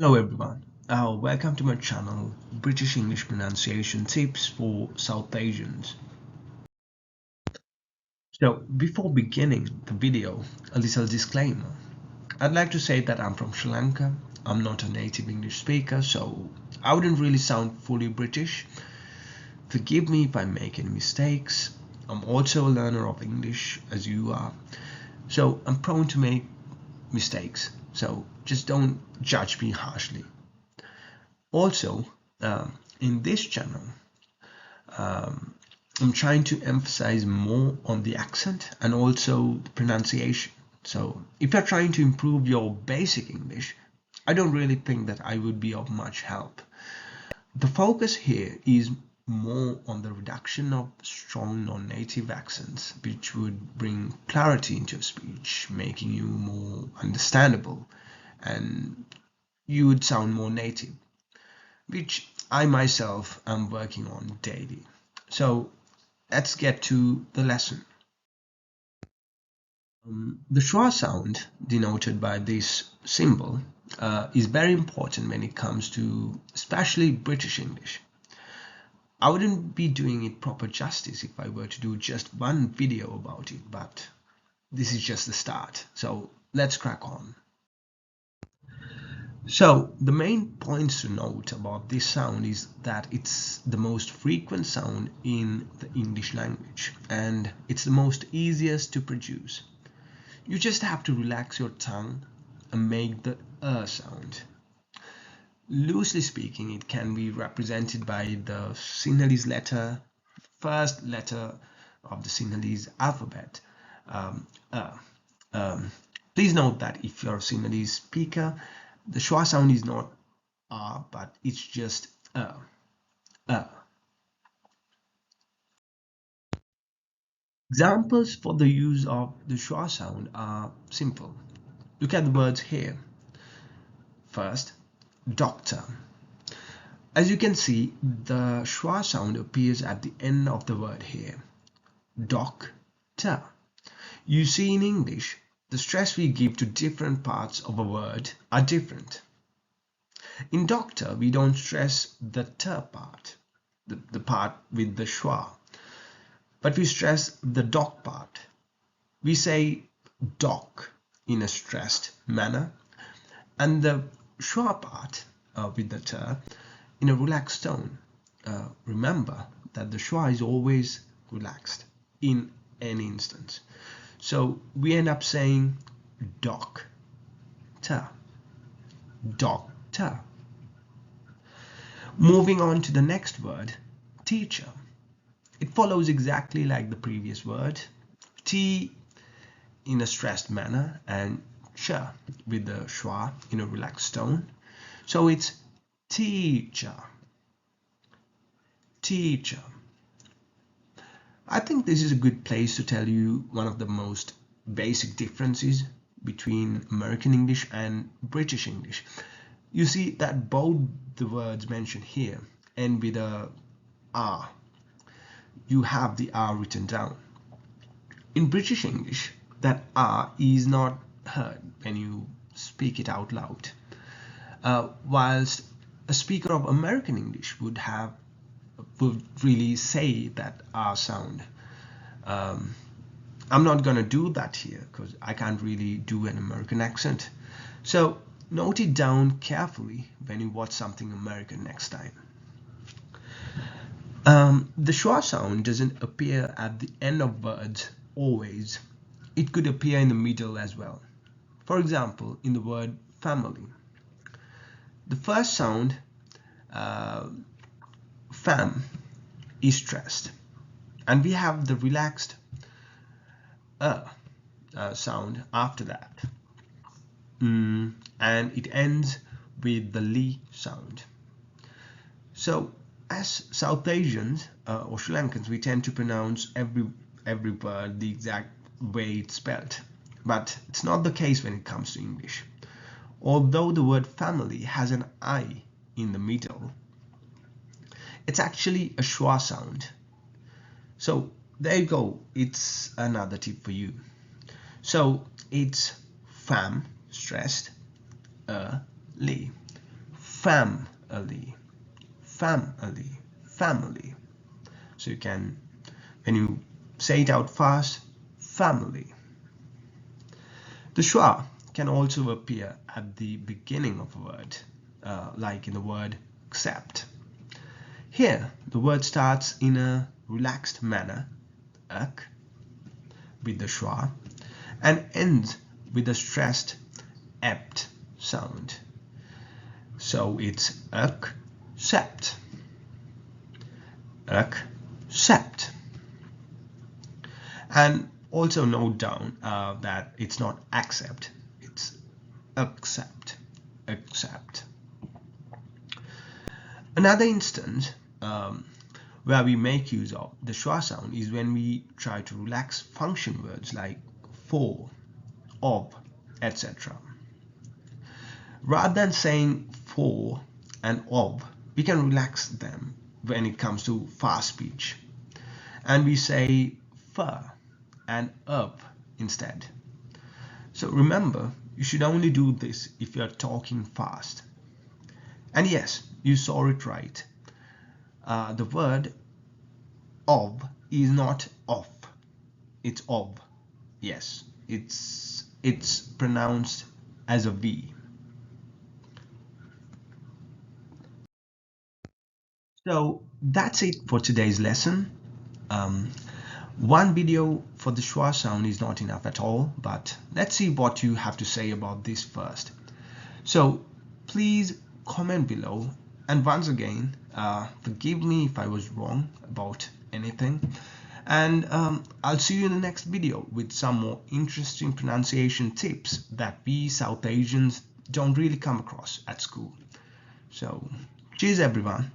Hello everyone, welcome to my channel British English Pronunciation Tips for South Asians. So before beginning the video, a little disclaimer. I'd like to say that I'm from Sri Lanka. I'm not a native English speaker, so I wouldn't really sound fully British. Forgive me if I make any mistakes. I'm also a learner of English as you are, so I'm prone to make mistakes. So just don't judge me harshly. Also, in this channel, I'm trying to emphasize more on the accent and also the pronunciation. So if you're trying to improve your basic English, I don't really think that I would be of much help. The focus here is more on the reduction of strong non-native accents, which would bring clarity into your speech, making you more understandable, and you would sound more native, which I myself am working on daily. So let's get to the lesson. The schwa sound, denoted by this symbol, is very important when it comes to especially British English. I wouldn't be doing it proper justice if I were to do just one video about it, but this is just the start. So let's crack on. So the main points to note about this sound is that it's the most frequent sound in the English language and it's the most easiest to produce. You just have to relax your tongue and make the sound. Loosely speaking, it can be represented by the Sinhalese letter, first letter of the Sinhalese alphabet. Uh. Please note that if you're a Sinhalese speaker, the schwa sound is not but it's just uh. Examples for the use of the schwa sound are simple. Look at the words here. First, doctor. As you can see, the schwa sound appears at the end of the word here. Doctor. You see, in English, the stress we give to different parts of a word are different. In doctor, we don't stress the t part, the part with the schwa, but we stress the doc part. We say doc in a stressed manner, and the schwa part with the t in a relaxed tone. Remember that the schwa is always relaxed in any instance. So we end up saying doc, doctor. Moving on to the next word, teacher. It follows exactly like the previous word, T in a stressed manner and ch with the schwa in a relaxed tone. So it's teacher, teacher. I think this is a good place to tell you one of the most basic differences between American English and British English. You see that both the words mentioned here end with a R. You have the R written down. In British English, that R is not heard when you speak it out loud. Whilst a speaker of American English would really say that R sound. I'm not gonna do that here because I can't really do an American accent. So note it down carefully when you watch something American next time. The schwa sound doesn't appear at the end of words always. It could appear in the middle as well. For example, in the word family. The first sound, fam, is stressed. And we have the relaxed sound after that. And it ends with the li sound. So as South Asians or Sri Lankans, we tend to pronounce every word the exact way it's spelled. But it's not the case when it comes to English. Although the word family has an I in the middle, it's actually a schwa sound. So there you go, it's another tip for you. So it's fam, stressed, li. family, family, family. So you can, when you say it out fast, family. The schwa can also appear at the beginning of a word, like in the word accept. Here, the word starts in a relaxed manner, ak, with the schwa, and ends with a stressed ept sound. So it's accept, accept. And also note down that it's not accept, it's accept, accept. Another instance where we make use of the schwa sound is when we try to relax function words like for, of, etc. Rather than saying for and of, we can relax them when it comes to fast speech. And we say fur and up instead. So remember, you should only do this if you are talking fast. And yes, you saw it right. The word of is not off, it's of. Yes, it's pronounced as a V. So that's it for today's lesson. One video for the schwa sound is not enough at all, but let's see what you have to say about this first. So please comment below, and once again, forgive me if I was wrong about anything, and I'll see you in the next video with some more interesting pronunciation tips that we South Asians don't really come across at school. So cheers everyone.